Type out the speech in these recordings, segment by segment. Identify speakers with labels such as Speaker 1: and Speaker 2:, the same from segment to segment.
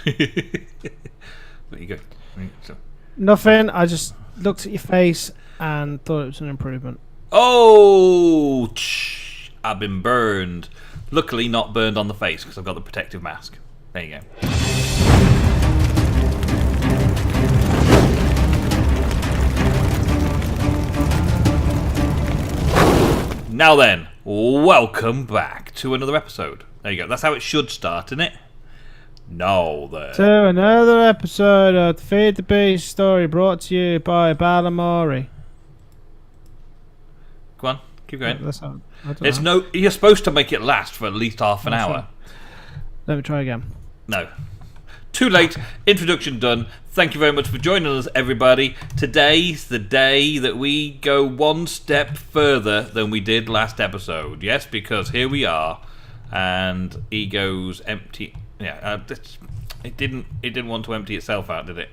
Speaker 1: There you go. So.
Speaker 2: Nothing. I just looked at your face and thought it was an improvement.
Speaker 1: Oh, I've been burned. Luckily, not burned on the face because I've got the protective mask. There you go. Now then, welcome back to another episode. There you go. That's how it should start, isn't it? No, then.
Speaker 2: To another episode of the Feed the Beast story brought to you by Balamori.
Speaker 1: Go on, keep going.
Speaker 2: It's
Speaker 1: You're supposed to make it last for at least half an hour.
Speaker 2: Let me try again.
Speaker 1: No. Too late. Introduction done. Thank you very much for joining us, everybody. Today's the day that we go one step further than we did last episode. Yes, because here we are, and Ego's empty. Yeah, it didn't want to empty itself out, did it?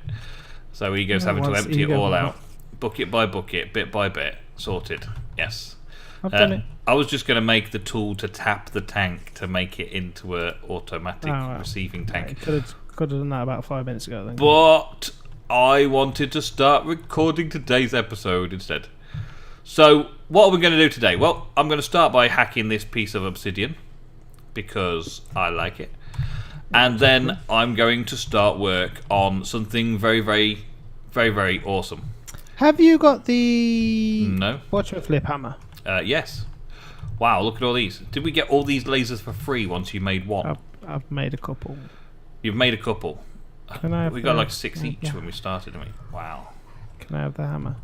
Speaker 1: So Ego's having to empty it all out, bucket by bucket, bit by bit, sorted. Yes.
Speaker 2: I've done it.
Speaker 1: I was just going to make the tool to tap the tank to make it into a automatic receiving tank.
Speaker 2: Could have done that about 5 minutes ago then.
Speaker 1: But I wanted to start recording today's episode instead. So what are we going to do today? Well, I'm going to start by hacking this piece of obsidian because I like it. And then I'm going to start work on something very, very, very, very awesome.
Speaker 2: Have you got the
Speaker 1: whatchamaflip
Speaker 2: hammer?
Speaker 1: Yes. Wow, look at all these. Did we get all these lasers for free once you made one?
Speaker 2: I've made a couple.
Speaker 1: You've made a couple. We got like 6 each when we started, didn't we? Wow.
Speaker 2: Can I have the hammer?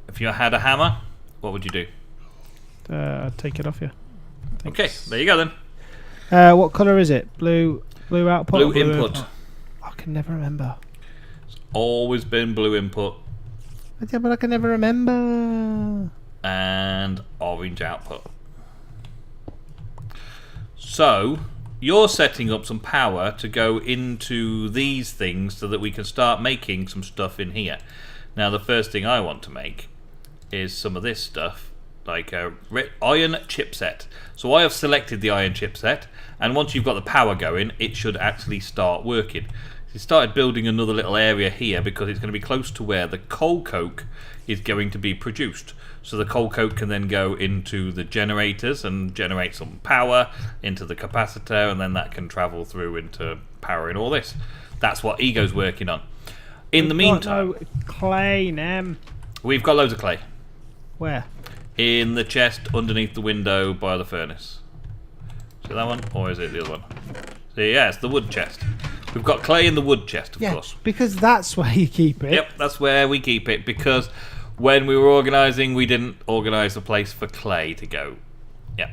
Speaker 1: If you had a hammer, what would you do?
Speaker 2: I'd take it off you.
Speaker 1: Okay, there you go then.
Speaker 2: What colour is it? Blue output?
Speaker 1: Blue input.
Speaker 2: I can never remember.
Speaker 1: It's always been blue input.
Speaker 2: Yeah, but I can never remember.
Speaker 1: And orange output. So you're setting up some power to go into these things so that we can start making some stuff in here. Now the first thing I want to make is some of this stuff, like a iron chipset. So I have selected the iron chipset, and once you've got the power going, it should actually start working. So started building another little area here because it's going to be close to where the coal coke is going to be produced. So the coal coke can then go into the generators and generate some power into the capacitor, and then that can travel through into powering all this. That's what Ego's working on. In the meantime,
Speaker 2: clay, Nem.
Speaker 1: We've got loads of clay.
Speaker 2: Where?
Speaker 1: In the chest underneath the window by the furnace. See that one, or is it the other one? See, yeah, it's the wood chest. We've got clay in the wood chest, of course.
Speaker 2: Because that's where you keep it.
Speaker 1: Yep, that's where we keep it, because when we were organising, we didn't organise a place for clay to go. Yeah.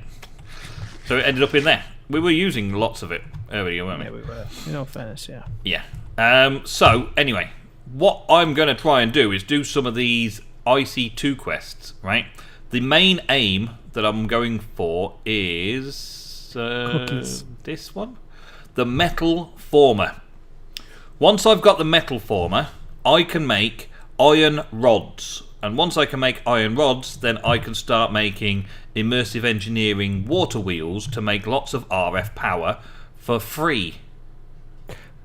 Speaker 1: So it ended up in there. We were using lots of it earlier, weren't we?
Speaker 2: Yeah, we were. In all fairness, yeah.
Speaker 1: Yeah. So, anyway, what I'm going to try and do is do some of these IC2 quests, right? The main aim that I'm going for is this one. The metal former. Once I've got the metal former, I can make iron rods. And once I can make iron rods, then I can start making immersive engineering water wheels to make lots of RF power for free.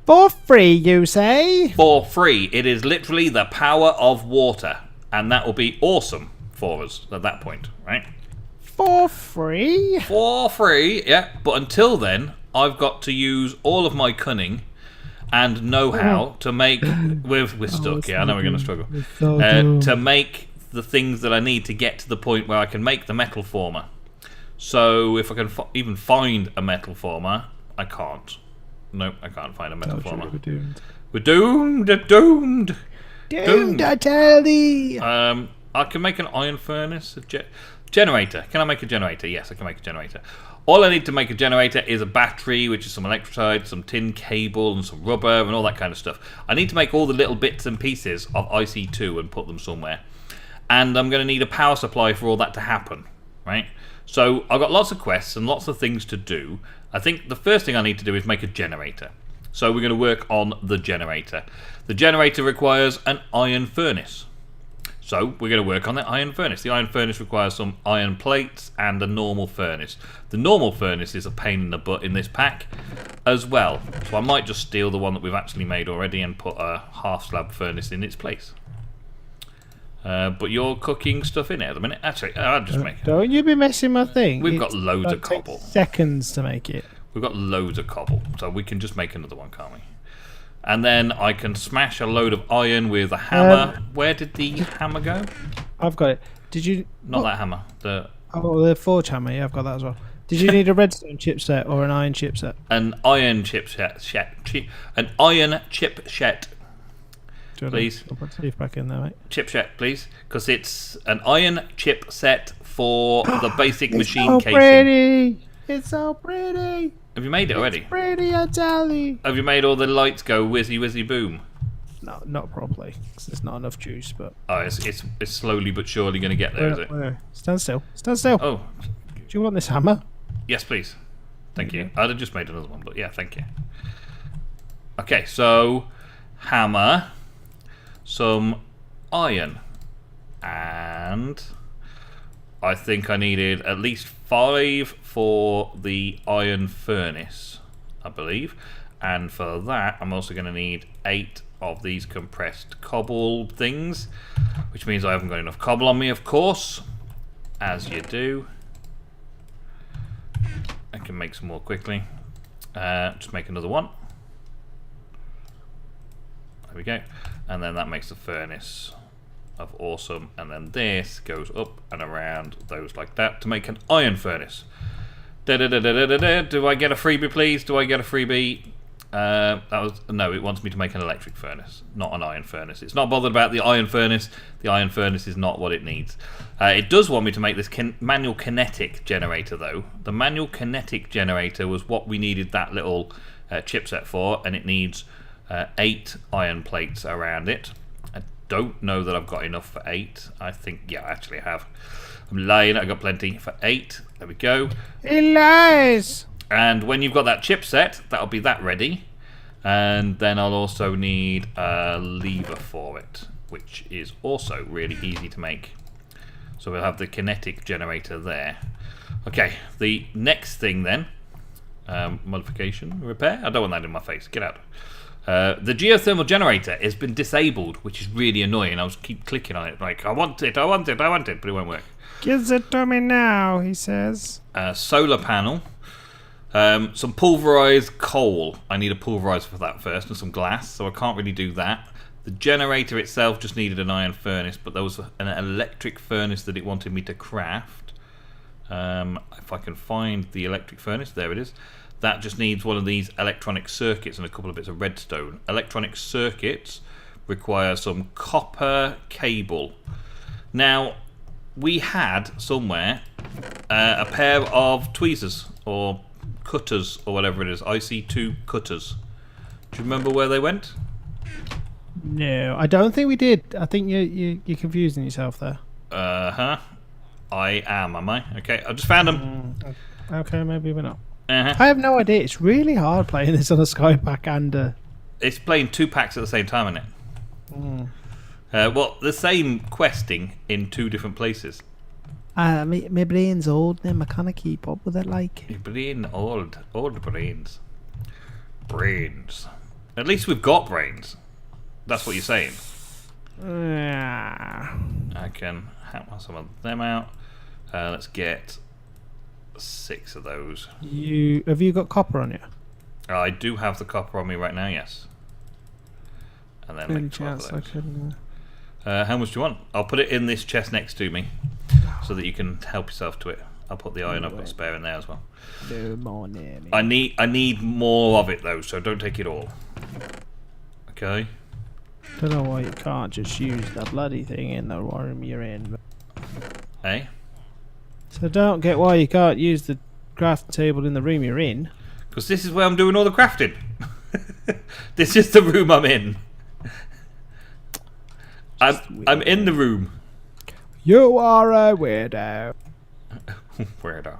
Speaker 2: For free, you say?
Speaker 1: For free. It is literally the power of water. And that will be awesome for us at that point, right?
Speaker 2: For free?
Speaker 1: For free, yeah. But until then, I've got to use all of my cunning and know-how to make... We're stuck, yeah, I know we're going to struggle. To make the things that I need to get to the point where I can make the metal former. So if I can even find a metal former, I can't. Nope, I can't find a metal former.
Speaker 2: We're doomed.
Speaker 1: We're doomed, doomed.
Speaker 2: Doomed, I tell thee.
Speaker 1: I can make an iron furnace. Generator. Can I make a generator? Yes, I can make a generator. All I need to make a generator is a battery, which is some electrolyte, some tin cable, and some rubber, and all that kind of stuff. I need to make all the little bits and pieces of IC2 and put them somewhere. And I'm going to need a power supply for all that to happen, right? So I've got lots of quests and lots of things to do. I think the first thing I need to do is make a generator. So we're going to work on the generator. The generator requires an iron furnace. So we're going to work on the iron furnace. The iron furnace requires some iron plates and a normal furnace. The normal furnace is a pain in the butt in this pack as well. So I might just steal the one that we've actually made already and put a half slab furnace in its place. But you're cooking stuff in it at the minute. Actually, I'll just make it.
Speaker 2: Don't you be messing my thing.
Speaker 1: We've got loads of cobble.
Speaker 2: Seconds to make it.
Speaker 1: We've got loads of cobble, so we can just make another one, can't we? And then I can smash a load of iron with a hammer. Where did the hammer go?
Speaker 2: I've got it. Did you...
Speaker 1: Not that hammer. The
Speaker 2: forge hammer. Yeah, I've got that as well. Did you need a redstone chipset or an iron chipset?
Speaker 1: An iron chipset. An iron chipset. Please.
Speaker 2: I'll put Steve back in there, mate.
Speaker 1: Chipset, please. Because it's an iron chipset for the basic machine
Speaker 2: so
Speaker 1: casing.
Speaker 2: Pretty. It's so pretty.
Speaker 1: Have you made it already?
Speaker 2: It's pretty, I tell you.
Speaker 1: Have you made all the lights go whizzy whizzy boom?
Speaker 2: No, not properly. There's not enough juice, but...
Speaker 1: Oh, it's slowly but surely going to get there, is it?
Speaker 2: Where? Stand still. Stand still.
Speaker 1: Oh.
Speaker 2: Do you want this hammer?
Speaker 1: Yes, please. Thank you. I'd have just made another one, but yeah, thank you. Okay, so hammer, some iron, and I think I needed at least 5 for the iron furnace, I believe. And for that, I'm also going to need 8 of these compressed cobble things, which means I haven't got enough cobble on me, of course, as you do. I can make some more quickly. Just make another one. There we go. And then that makes the furnace of awesome. And then this goes up and around those like that to make an iron furnace. Do I get a freebie, please? Do I get a freebie? No, it wants me to make an electric furnace, not an iron furnace. It's not bothered about the iron furnace. The iron furnace is not what it needs. It does want me to make this manual kinetic generator, though. The manual kinetic generator was what we needed that little chipset for, and it needs 8 iron plates around it. I don't know that I've got enough for 8. I think, yeah, I actually have. I'm lying, I've got plenty for 8. There we go.
Speaker 2: He lies!
Speaker 1: And when you've got that chipset, that'll be that ready. And then I'll also need a lever for it, which is also really easy to make. So we'll have the kinetic generator there. Okay, the next thing then, modification, repair. I don't want that in my face. Get out. The geothermal generator has been disabled, which is really annoying. I was keep clicking on it, like I want it, but it won't work.
Speaker 2: Gives it to me now, he says.
Speaker 1: Solar panel. Some pulverized coal. I need a pulverizer for that first, and some glass, so I can't really do that. The generator itself just needed an iron furnace, but there was an electric furnace that it wanted me to craft. If I can find the electric furnace, there it is. That just needs one of these electronic circuits and a couple of bits of redstone. Electronic circuits require some copper cable. Now, we had somewhere a pair of tweezers, or cutters, or whatever it is. IC2 cutters. Do you remember where they went?
Speaker 2: No, I don't think we did. I think you're confusing yourself there.
Speaker 1: I am I? Okay, I just found them.
Speaker 2: Okay, maybe we're not. I have no idea. It's really hard playing this on a Skypack and...
Speaker 1: It's playing 2 packs at the same time, isn't it? Well, the same questing in 2 different places.
Speaker 2: My brain's old now. I can't keep up with it, like.
Speaker 1: Your brain old brains. Brains. At least we've got brains. That's what you're saying. I can hammer some of them out. Let's get 6 of those.
Speaker 2: Have you got copper on you?
Speaker 1: I do have the copper on me right now, yes. And then make 12 of those. How much do you want? I'll put it in this chest next to me, so that you can help yourself to it. I'll put the iron I've got spare in there as well.
Speaker 2: No more near me.
Speaker 1: I need more of it though, so don't take it all. Okay.
Speaker 2: Don't know why you can't just use the bloody thing in the room you're in.
Speaker 1: Hey?
Speaker 2: So don't get why you can't use the crafting table in the room you're in.
Speaker 1: Because this is where I'm doing all the crafting. This is the room I'm in. I'm in the room.
Speaker 2: You are a weirdo.
Speaker 1: Weirdo.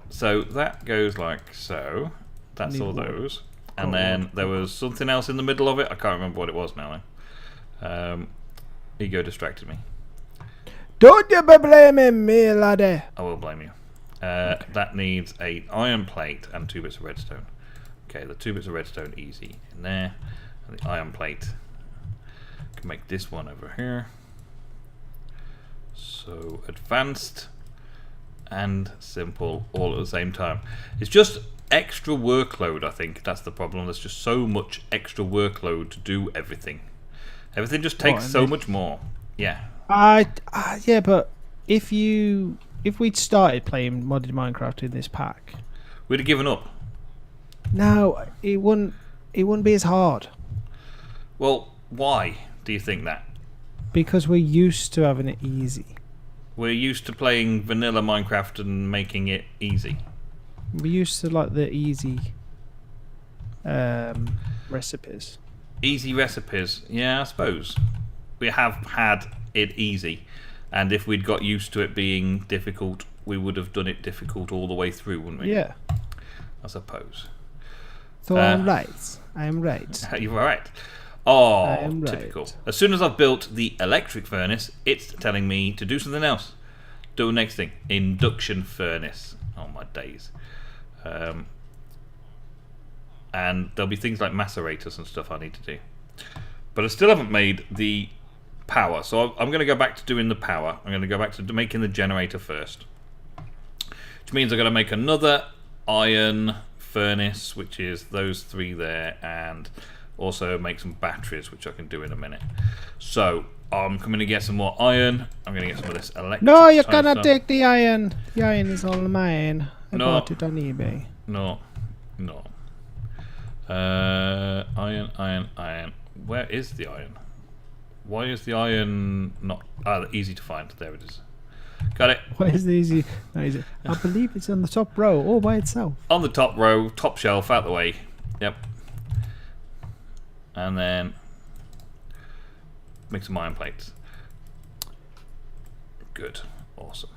Speaker 1: So that goes like so. That's all those. And then there was something else in the middle of it. I can't remember what it was now. Ego distracted me.
Speaker 2: Don't you be blaming me, laddie.
Speaker 1: I will blame you. That needs a iron plate and 2 bits of redstone. Okay, the 2 bits of redstone easy in there, and the iron plate. Can make this one over here. So advanced and simple all at the same time. It's just extra workload. I think that's the problem. There's just so much extra workload to do everything. Everything just takes so much more. Yeah.
Speaker 2: Yeah, but if we'd started playing modded Minecraft in this pack,
Speaker 1: We'd have given up.
Speaker 2: no, it wouldn't be as hard
Speaker 1: Well, why do you think that?
Speaker 2: because we're used to having it easy.
Speaker 1: We're used to playing vanilla Minecraft and making it easy.
Speaker 2: We're used to like the easy recipes.
Speaker 1: Easy recipes, yeah, I suppose. We have had it easy, and if we'd got used to it being difficult, we would have done it difficult all the way through, wouldn't we?
Speaker 2: Yeah.
Speaker 1: I suppose.
Speaker 2: So I'm right. I'm right.
Speaker 1: You're right. Oh,
Speaker 2: I am right.
Speaker 1: typical. As soon as I've built the electric furnace, it's telling me to do something else. Do the next thing. Induction furnace. Oh, my days. And there'll be things like macerators and stuff I need to do. But I still haven't made the power. So I'm going to go back to doing the power. I'm going to go back to making the generator first. Which means I'm going to make another iron furnace, which is those 3 there, and also make some batteries, which I can do in a minute. So I'm going to get some more iron. I'm going to get some of this electric.
Speaker 2: No, you cannot take the iron. The iron is all mine. I
Speaker 1: No.
Speaker 2: bought it on eBay.
Speaker 1: No. Iron. Where is the iron? Why is the iron not easy to find? There it is. Got it.
Speaker 2: What is the easy? No, is it? I believe it's on the top row all by itself.
Speaker 1: On the top row, top shelf, out the way. Yep. And then make some iron plates. Good. Awesome.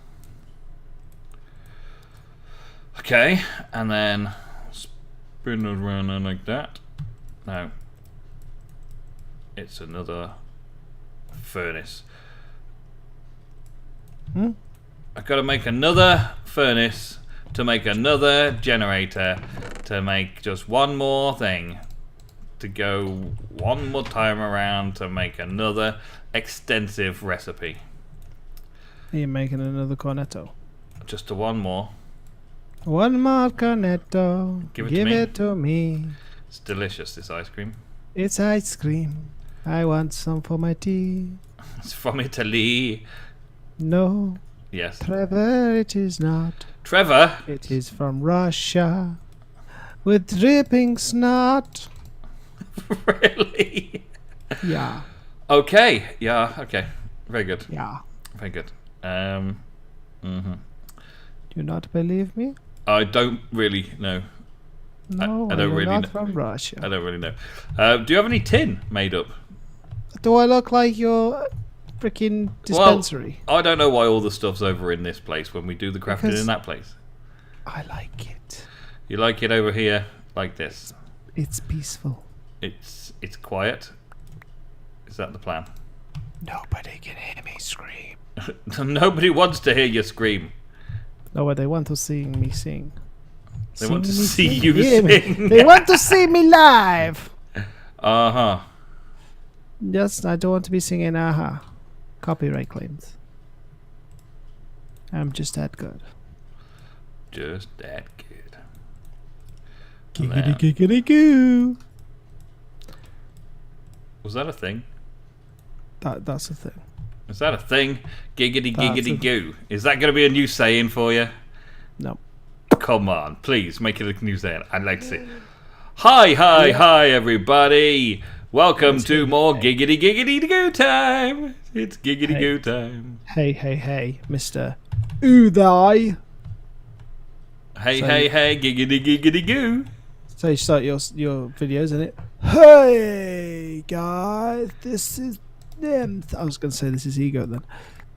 Speaker 1: Okay, and then spin it around like that. Now, it's another furnace. I've got to make another furnace to make another generator to make just one more thing. To go one more time around to make another extensive recipe.
Speaker 2: Are you making another cornetto?
Speaker 1: Just one more.
Speaker 2: One more cornetto.
Speaker 1: Give
Speaker 2: Give
Speaker 1: it
Speaker 2: it to me.
Speaker 1: It's delicious, this ice cream.
Speaker 2: It's ice cream. I want some for my tea.
Speaker 1: It's from Italy.
Speaker 2: No,
Speaker 1: Yes.
Speaker 2: Trevor, it is not.
Speaker 1: Trevor?
Speaker 2: It is from Russia. With dripping snot.
Speaker 1: Really?
Speaker 2: Yeah.
Speaker 1: Okay. Yeah, okay. Very good.
Speaker 2: Yeah.
Speaker 1: Very good.
Speaker 2: Do you not believe me?
Speaker 1: I don't really know.
Speaker 2: No,
Speaker 1: I don't
Speaker 2: you're
Speaker 1: really
Speaker 2: not
Speaker 1: know.
Speaker 2: from Russia.
Speaker 1: I don't really know. Do you have any tin made up?
Speaker 2: Do I look like your freaking dispensary?
Speaker 1: Well, I don't know why all the stuff's over in this place when we do the crafting
Speaker 2: Because
Speaker 1: in that place.
Speaker 2: I like it.
Speaker 1: You like it over here like this.
Speaker 2: It's peaceful.
Speaker 1: It's quiet. Is that the plan?
Speaker 2: Nobody can hear me scream.
Speaker 1: Nobody wants to hear you scream.
Speaker 2: No, but they want to see me sing.
Speaker 1: They want to
Speaker 2: Sing me
Speaker 1: see
Speaker 2: sing.
Speaker 1: you
Speaker 2: Hear me.
Speaker 1: sing.
Speaker 2: They want to see me live.
Speaker 1: Uh-huh.
Speaker 2: Yes, I don't want to be singing aha. Copyright claims. I'm just that good.
Speaker 1: Just that good.
Speaker 2: Giggity giggity goo.
Speaker 1: Was that a thing?
Speaker 2: That's the thing.
Speaker 1: Is that a thing? Giggity
Speaker 2: That's
Speaker 1: giggity goo. Is that going to be a new saying for you?
Speaker 2: No.
Speaker 1: Come on, please make it a new saying. I'd like to see it. Hi, everybody. Welcome to more giggity giggity goo time. It's giggity goo time.
Speaker 2: Hey, Mr. Uday.
Speaker 1: Hey, giggity giggity goo.
Speaker 2: So you start your videos, isn't it? Hey guys, this is I was going to say this is Ego then.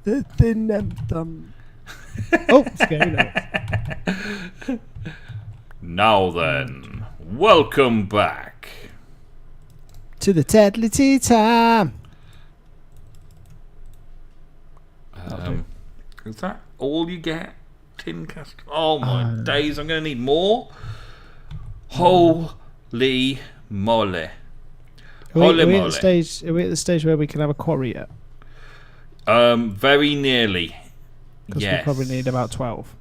Speaker 2: The Nemsun. Oh, scary noise.
Speaker 1: Now then, welcome back.
Speaker 2: To the Tedly Tea Time.
Speaker 1: Is that all you get? Tin cast. Oh my days! I'm going to need more. Holy moly!
Speaker 2: Are we at the stage where we can have a quarry yet?
Speaker 1: Very nearly.
Speaker 2: Because
Speaker 1: Yes.
Speaker 2: we probably need about 12.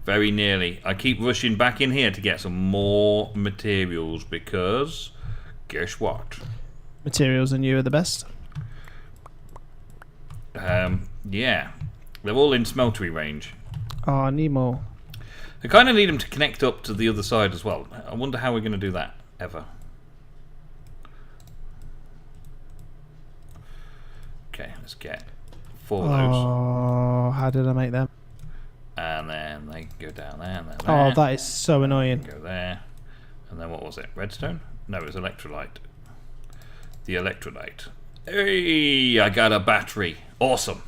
Speaker 1: Very nearly. I keep rushing back in here to get some more materials because guess what?
Speaker 2: Materials and you are the best.
Speaker 1: Yeah. They're all in smeltery range.
Speaker 2: Oh, I need more.
Speaker 1: I kind of need them to connect up to the other side as well. I wonder how we're going to do that ever. Okay, let's get 4 of those.
Speaker 2: Oh, how did I make them?
Speaker 1: And then they go down there and then there.
Speaker 2: Oh, that is so annoying.
Speaker 1: Go there. And then what was it? Redstone? No, it was electrolyte. The electrolyte. Hey, I got a battery. Awesome.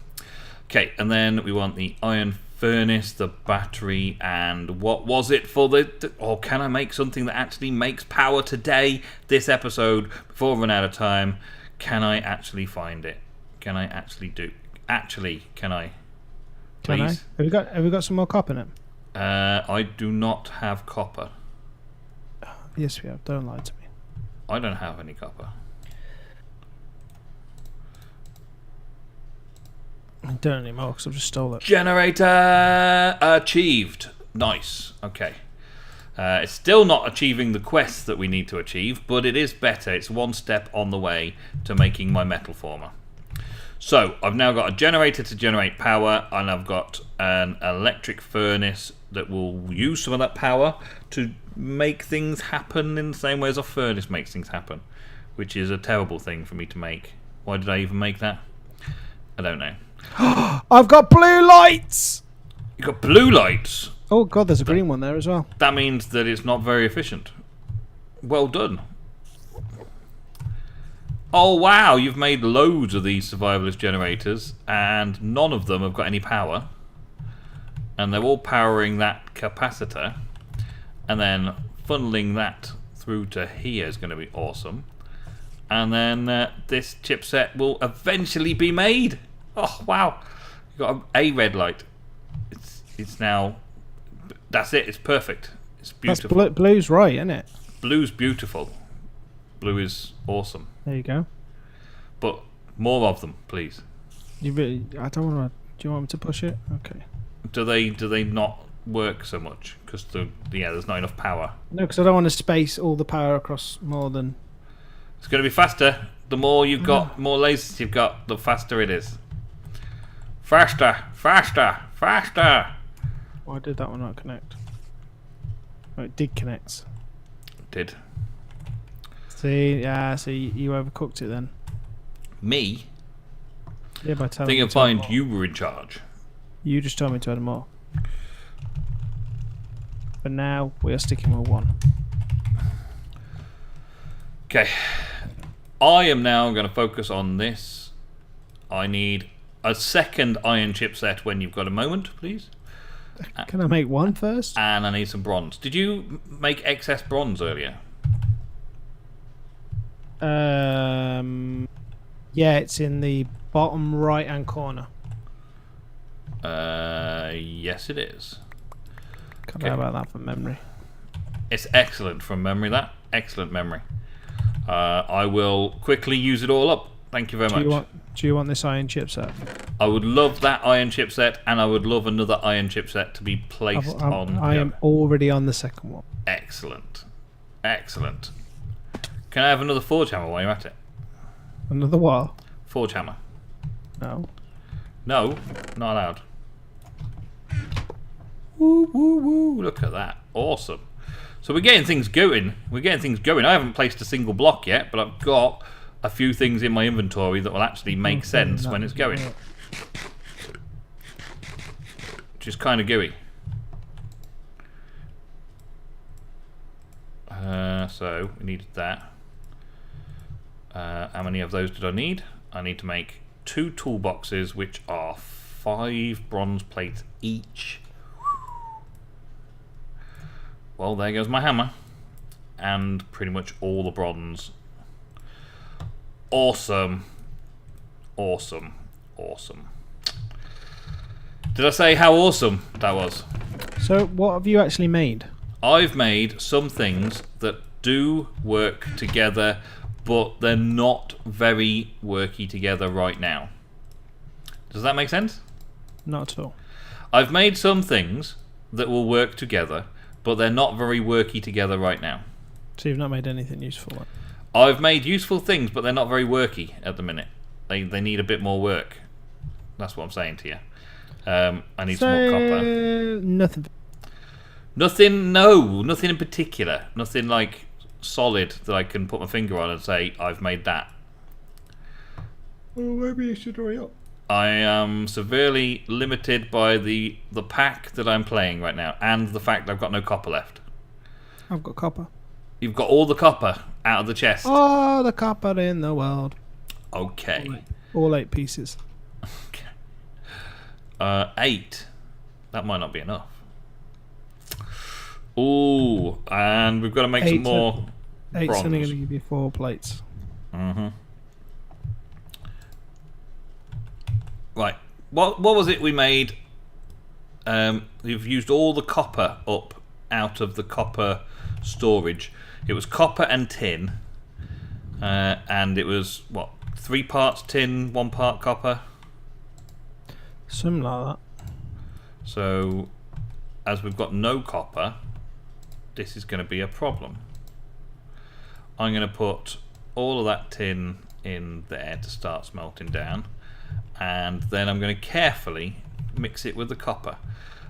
Speaker 1: Okay, and then we want the iron furnace, the battery, and what was it for the... Oh, can I make something that actually makes power today, this episode, before I run out of time? Can I actually find it? Can I actually do... Actually, can I? Please?
Speaker 2: Can I? Have we got some more copper in it?
Speaker 1: I do not have copper.
Speaker 2: Yes, we have. Don't lie to me.
Speaker 1: I don't have any copper.
Speaker 2: I don't anymore because I've just stole it.
Speaker 1: Generator achieved. Nice. Okay. It's still not achieving the quests that we need to achieve, but it is better. It's one step on the way to making my metal former. So, I've now got a generator to generate power, and I've got an electric furnace that will use some of that power to make things happen in the same way as a furnace makes things happen, which is a terrible thing for me to make. Why did I even make that? I don't know.
Speaker 2: I've got blue lights!
Speaker 1: You got blue lights?
Speaker 2: Oh god, there's a green one there as well.
Speaker 1: That means that it's not very efficient. Well done. Oh wow, you've made loads of these survivalist generators and none of them have got any power. And they're all powering that capacitor. And then funneling that through to here is going to be awesome. And then this chipset will eventually be made. Oh wow, you've got a red light. It's now... That's it, it's perfect. It's beautiful.
Speaker 2: That's blue's right, isn't it?
Speaker 1: Blue's beautiful. Blue is awesome.
Speaker 2: There you go.
Speaker 1: But more of them, please.
Speaker 2: You really? I don't want to. Do you want me to push it? Okay.
Speaker 1: Do they not work so much? Because there's not enough power.
Speaker 2: No, because I don't want to space all the power across more than.
Speaker 1: It's going to be faster. The more you've got, more lasers you've got, the faster it is. Faster, faster, faster.
Speaker 2: Why did that one not connect? Oh, it did connect.
Speaker 1: It did.
Speaker 2: See, so you overcooked it then.
Speaker 1: Me?
Speaker 2: Yeah, by
Speaker 1: I
Speaker 2: telling
Speaker 1: think
Speaker 2: me
Speaker 1: you'll
Speaker 2: to
Speaker 1: find
Speaker 2: add more.
Speaker 1: you were in charge.
Speaker 2: You just told me to add more. But now we are sticking with one.
Speaker 1: Okay. I am now going to focus on this. I need a second iron chipset when you've got a moment, please.
Speaker 2: Can I make one first?
Speaker 1: And I need some bronze. Did you make excess bronze earlier?
Speaker 2: Yeah, it's in the bottom right hand corner.
Speaker 1: Yes it is.
Speaker 2: Can't know about that from memory.
Speaker 1: It's excellent from memory, that. Excellent memory. I will quickly use it all up. Thank you very much.
Speaker 2: Do you want this iron chipset?
Speaker 1: I would love that iron chipset, and I would love another iron chipset to be placed on...
Speaker 2: I am already on the second one.
Speaker 1: Excellent. Excellent. Can I have another forge hammer while you're at it?
Speaker 2: Another what?
Speaker 1: Forge hammer.
Speaker 2: No.
Speaker 1: No, not allowed. Woo, woo, woo. Look at that. Awesome. So we're getting things going. We're getting things going. I haven't placed a single block yet, but I've got a few things in my inventory that will actually make sense when it's going. Which is kind of gooey. So we needed that. How many of those did I need? I need to make 2 toolboxes, which are 5 bronze plates each. Well, there goes my hammer. And pretty much all the bronze. Awesome. Awesome. Awesome. Did I say how awesome that was?
Speaker 2: So what have you actually made?
Speaker 1: I've made some things that do work together, but they're not very worky together right now. Does that make sense?
Speaker 2: Not at all.
Speaker 1: I've made some things that will work together, but they're not very worky together right now.
Speaker 2: So you've not made anything useful then?
Speaker 1: I've made useful things, but they're not very worky at the minute. They need a bit more work. That's what I'm saying to you. I need some more copper.
Speaker 2: Nothing.
Speaker 1: Nothing in particular. Nothing like solid that I can put my finger on and say, I've made that.
Speaker 2: Well, maybe you should hurry up.
Speaker 1: I am severely limited by the pack that I'm playing right now, and the fact that I've got no copper left.
Speaker 2: I've got copper.
Speaker 1: You've got all the copper out of the chest.
Speaker 2: Oh, the copper in the world.
Speaker 1: Okay.
Speaker 2: All 8 pieces.
Speaker 1: 8. That might not be enough. Ooh, and we've got to make some more
Speaker 2: 8's
Speaker 1: bronze.
Speaker 2: only going to give you 4 plates.
Speaker 1: Mm-hmm. Right. What was it we made? We've used all the copper up out of the copper storage. It was copper and tin. And it was, what, 3 parts tin, 1 part copper?
Speaker 2: Something like that.
Speaker 1: So, as we've got no copper, this is going to be a problem. I'm going to put all of that tin in there to start smelting down, and then I'm going to carefully mix it with the copper.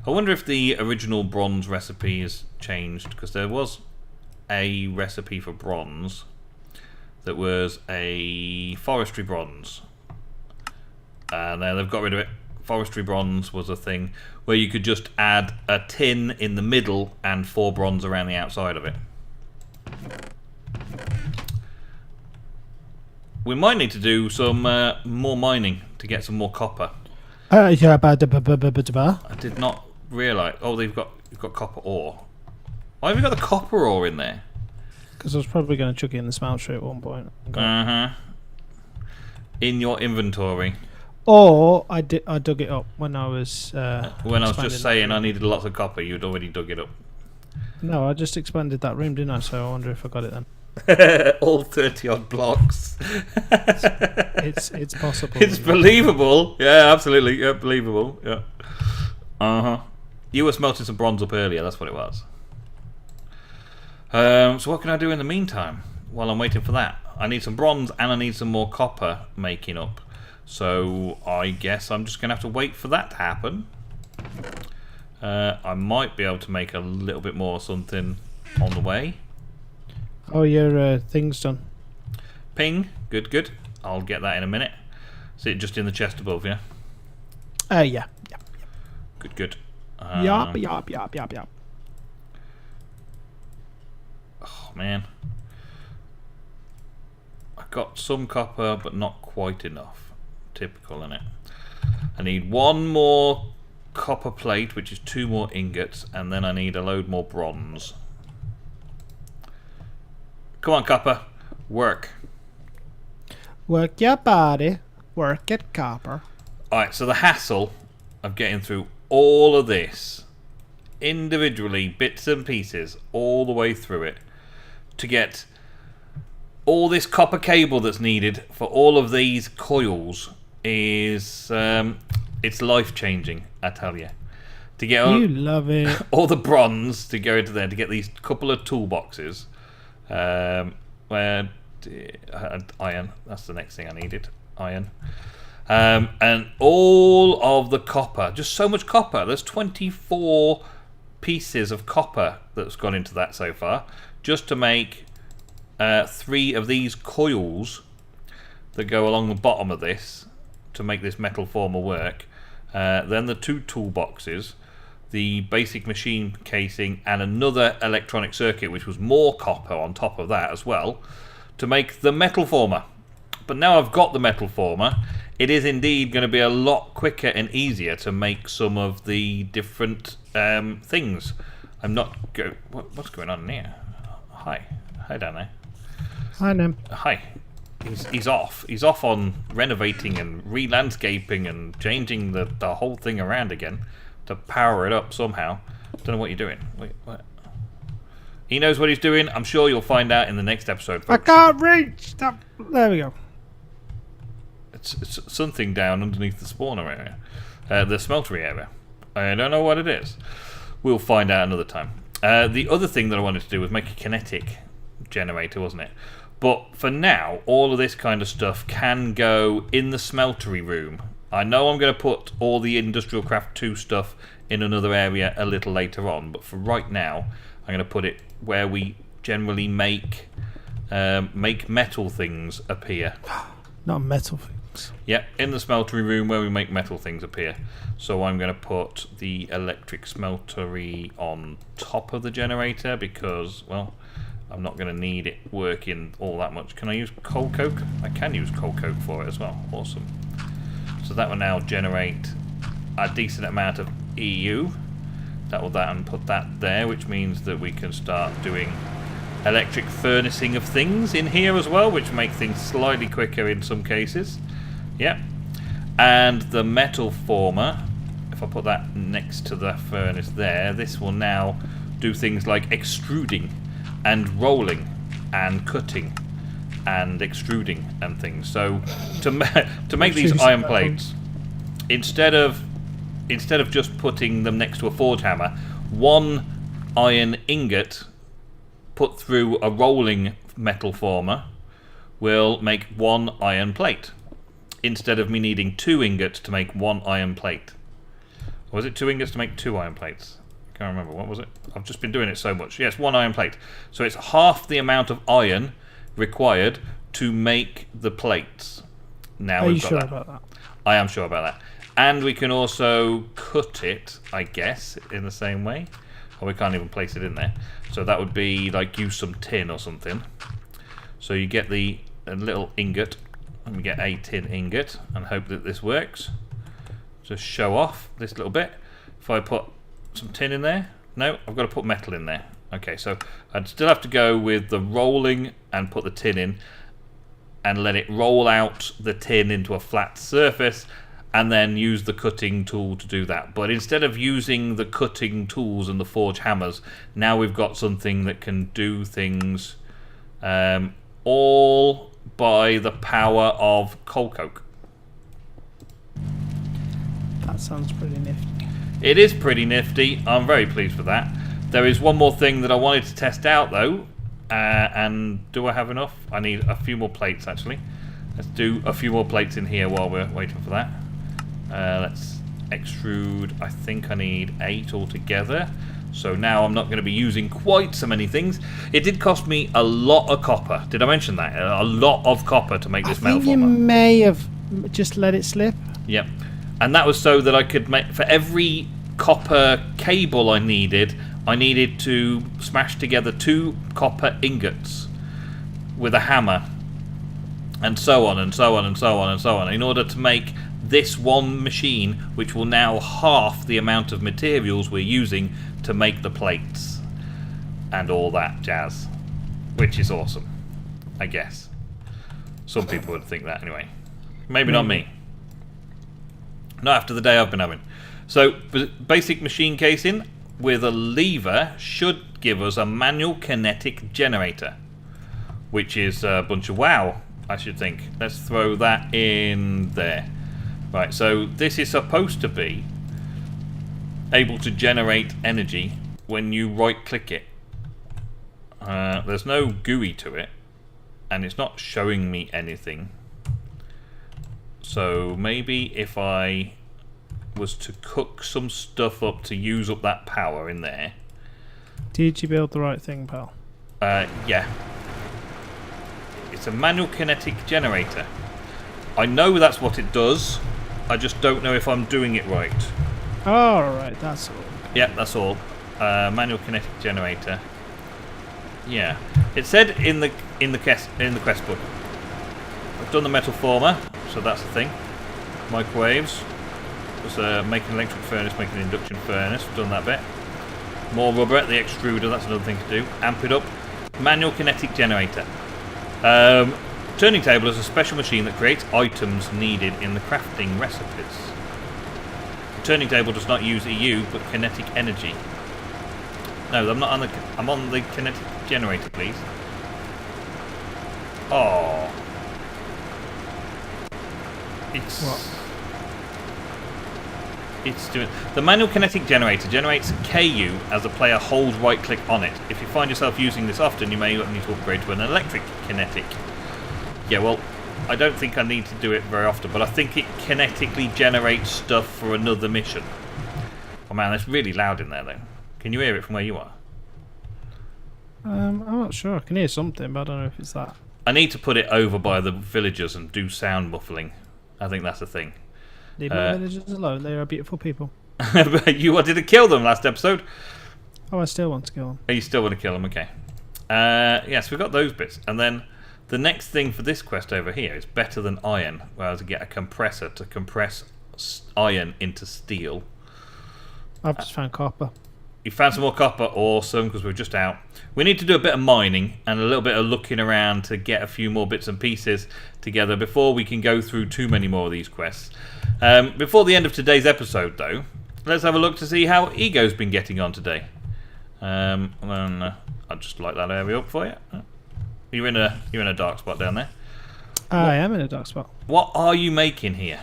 Speaker 1: I wonder if the original bronze recipe has changed, because there was a recipe for bronze that was a forestry bronze, and then they've got rid of it. Forestry bronze was a thing where you could just add a tin in the middle and 4 bronze around the outside of it. We might need to do some more mining to get some more copper. I did not realise. Oh, you've got copper ore. Why have you got the copper ore in there?
Speaker 2: Because I was probably going to chuck it in the smelter at one point.
Speaker 1: In your inventory.
Speaker 2: Or I dug it up when I was.
Speaker 1: When I was just saying I needed lots of copper, you'd already dug it up.
Speaker 2: No, I just expanded that room, didn't I? So I wonder if I got it then.
Speaker 1: All 30 odd blocks.
Speaker 2: It's possible.
Speaker 1: It's believable. Yeah, absolutely. Yeah, believable. Yeah. You were smelting some bronze up earlier. That's what it was. So what can I do in the meantime while I'm waiting for that? I need some bronze and I need some more copper making up. So I guess I'm just going to have to wait for that to happen. I might be able to make a little bit more something on the way.
Speaker 2: Oh, your thing's done.
Speaker 1: Ping. Good. I'll get that in a minute. Is it just in the chest above, yeah?
Speaker 2: Yeah.
Speaker 1: Good.
Speaker 2: Yup.
Speaker 1: Oh, man. I've got some copper, but not quite enough. Typical, innit? I need 1 more copper plate, which is 2 more ingots, and then I need a load more bronze. Come on, copper. Work.
Speaker 2: Work your body. Work it, copper.
Speaker 1: Alright, so the hassle of getting through all of this, individually, bits and pieces, all the way through it, to get all this copper cable that's needed for all of these coils is it's life-chinging, I tell you. To get
Speaker 2: you love it.
Speaker 1: all the bronze to go into there, to get these couple of toolboxes. Where iron, that's the next thing I needed. Iron. And all of the copper, just so much copper. There's 24 pieces of copper that's gone into that so far, just to make 3 of these coils that go along the bottom of this to make this metal former work. Then the 2 toolboxes, the basic machine casing, and another electronic circuit which was more copper on top of that as well, to make the metal former. But now I've got the metal former, it is indeed going to be a lot quicker and easier to make some of the different things. I'm not what's going on in here? Hi down there.
Speaker 2: Hi, Nem.
Speaker 1: Hi. he's off. He's off on renovating and re-landscaping and changing the whole thing around again to power it up somehow. Don't know what you're doing. Wait, what? He knows what he's doing. I'm sure you'll find out in the next episode, folks.
Speaker 2: I can't reach. There we go.
Speaker 1: It's something down underneath the spawner area, the smeltery area. I don't know what it is. We'll find out another time. The other thing that I wanted to do was make a kinetic generator, wasn't it? But for now, all of this kind of stuff can go in the smeltery room. I know I'm going to put all the Industrial Craft 2 stuff in another area a little later on, but for right now, I'm going to put it where we generally make metal things appear.
Speaker 2: Not metal things.
Speaker 1: Yeah, in the smeltery room where we make metal things appear. So I'm going to put the electric smeltery on top of the generator because, well, I'm not going to need it working all that much. Can I use coal coke? I can use coal coke for it as well. Awesome. So that will now generate a decent amount of EU. That will and put that there, which means that we can start doing electric furnacing of things in here as well, which make things slightly quicker in some cases. Yep. And the metal former, if I put that next to the furnace there, this will now do things like extruding and rolling and cutting and extruding and things. So to make these iron plates, instead of just putting them next to a forge hammer, one iron ingot put through a rolling metal former will make one iron plate, instead of me needing 2 ingots to make 1 iron plate. Or was it 2 ingots to make 2 iron plates? I can't remember. What was it? I've just been doing it so much. Yes, 1 iron plate. So it's half the amount of iron required to make the plates. Now
Speaker 2: Are
Speaker 1: we've
Speaker 2: you
Speaker 1: got
Speaker 2: sure
Speaker 1: that.
Speaker 2: about that?
Speaker 1: I am sure about that. And we can also cut it, I guess, in the same way. Or we can't even place it in there. So that would be like use some tin or something. So you get a little ingot. Let me get a tin ingot and hope that this works. Just show off this little bit. If I put some tin in there, no, I've got to put metal in there. Okay, so I'd still have to go with the rolling and put the tin in and let it roll out the tin into a flat surface and then use the cutting tool to do that. But instead of using the cutting tools and the forge hammers, now we've got something that can do things all by the power of coal coke.
Speaker 2: That sounds pretty nifty.
Speaker 1: It is pretty nifty. I'm very pleased with that. There is one more thing that I wanted to test out though, and do I have enough? I need a few more plates actually. Let's do a few more plates in here while we're waiting for that. Let's extrude. I think I need 8 altogether. So now I'm not going to be using quite so many things. It did cost me a lot of copper. Did I mention that? A lot of copper to make this metal former.
Speaker 2: You may have just let it slip.
Speaker 1: Yep. And that was so that I could make, for every copper cable I needed to smash together 2 copper ingots with a hammer, and so on and so on and so on and so on, in order to make this one machine, which will now half the amount of materials we're using to make the plates and all that jazz, which is awesome, I guess. Some people would think that anyway. Maybe not me. Not after the day I've been having. So, basic machine casing with a lever should give us a manual kinetic generator, which is a bunch of wow, I should think. Let's throw that in there. Right, so this is supposed to be able to generate energy when you right-click it. There's no GUI to it, and it's not showing me anything. So maybe if I was to cook some stuff up to use up that power in there.
Speaker 2: Did you build the right thing, pal?
Speaker 1: Yeah. It's a manual kinetic generator. I know that's what it does. I just don't know if I'm doing it right.
Speaker 2: Alright, that's all.
Speaker 1: Yeah, that's all. Manual kinetic generator. Yeah. It said in the quest book. I've done the metal former, so that's the thing. Microwaves. Just make an electric furnace, make an induction furnace. We've done that bit. More rubber at the extruder, that's another thing to do. Amp it up. Manual kinetic generator. Turning table is a special machine that creates items needed in the crafting recipes. The turning table does not use EU, but kinetic energy. No, I'm not on the. I'm on the kinetic generator, please. Oh. It's.
Speaker 2: What?
Speaker 1: It's doing. The manual kinetic generator generates KU as the player holds right click on it. If you find yourself using this often, you may need to upgrade to an electric kinetic. Yeah, well, I don't think I need to do it very often, but I think it kinetically generates stuff for another mission. Oh man, it's really loud in there though. Can you hear it from where you are?
Speaker 2: I'm not sure. I can hear something, but I don't know if it's that.
Speaker 1: I need to put it over by the villagers and do sound muffling. I think that's the thing.
Speaker 2: Leave my villagers alone. They are beautiful people.
Speaker 1: You wanted to kill them last episode.
Speaker 2: Oh, I still want to kill them.
Speaker 1: Oh, you still want to kill them? Okay. Yes, we've got those bits. And then the next thing for this quest over here is better than iron, where I was to get a compressor to compress iron into steel.
Speaker 2: I've just found copper.
Speaker 1: You found some more copper? Awesome, because we're just out. We need to do a bit of mining and a little bit of looking around to get a few more bits and pieces together before we can go through too many more of these quests. Before the end of today's episode, though, let's have a look to see how Ego's been getting on today. I'll just light that area up for you. You're in a dark spot down there.
Speaker 2: I am in a dark spot.
Speaker 1: What are you making here?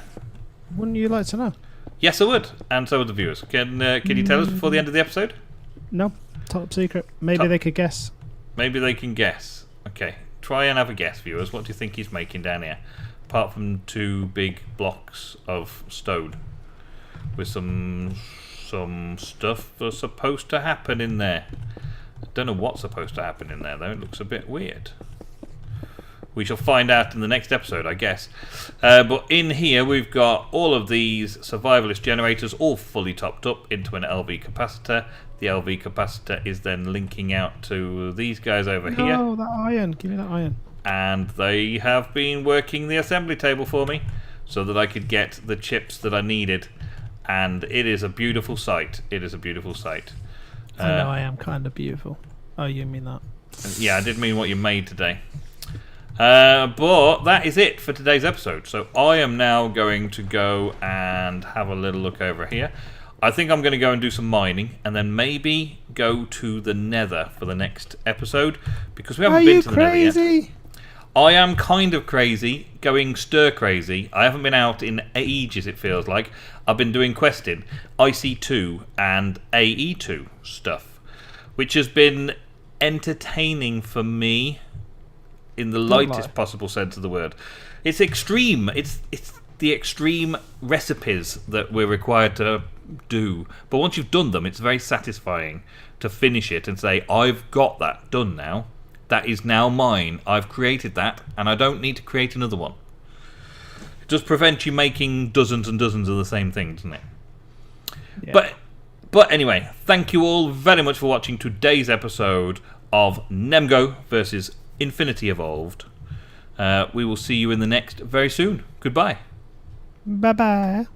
Speaker 2: Wouldn't you like to know?
Speaker 1: Yes, I would, and so would the viewers. Can you tell us before the end of the episode?
Speaker 2: No, top secret. Maybe they could guess.
Speaker 1: Maybe they can guess. Okay, try and have a guess, viewers. What do you think he's making down here? Apart from 2 big blocks of stone with some stuff that's supposed to happen in there. I don't know what's supposed to happen in there though. It looks a bit weird. We shall find out in the next episode, I guess. But in here we've got all of these survivalist generators all fully topped up into an LV capacitor. The LV capacitor is then linking out to these guys over here.
Speaker 2: Oh, that iron. Give me that iron.
Speaker 1: And they have been working the assembly table for me so that I could get the chips that I needed. And it is a beautiful sight. It is a beautiful sight.
Speaker 2: I know I am kind of beautiful. Oh, you mean that?
Speaker 1: Yeah, I did mean what you made today. But that is it for today's episode. So I am now going to go and have a little look over here. I think I'm going to go and do some mining and then maybe go to the Nether for the next episode because we haven't been to the Nether yet. Are you crazy? I am kind of crazy, going stir crazy. I haven't been out in ages, it feels like. I've been doing questing, IC2 and AE2 stuff, which has been entertaining for me in the lightest possible sense of the word. It's extreme. It's the extreme recipes that we're required to do. But once you've done them, it's very satisfying to finish it and say, I've got that done now. That is now mine. I've created that, and I don't need to create another one. It does prevent you making dozens and dozens of the same thing, doesn't it? Yeah. But anyway, thank you all very much for watching today's episode of NemGo versus Infinity Evolved. We will see you in the next very soon. Goodbye.
Speaker 2: Bye-bye.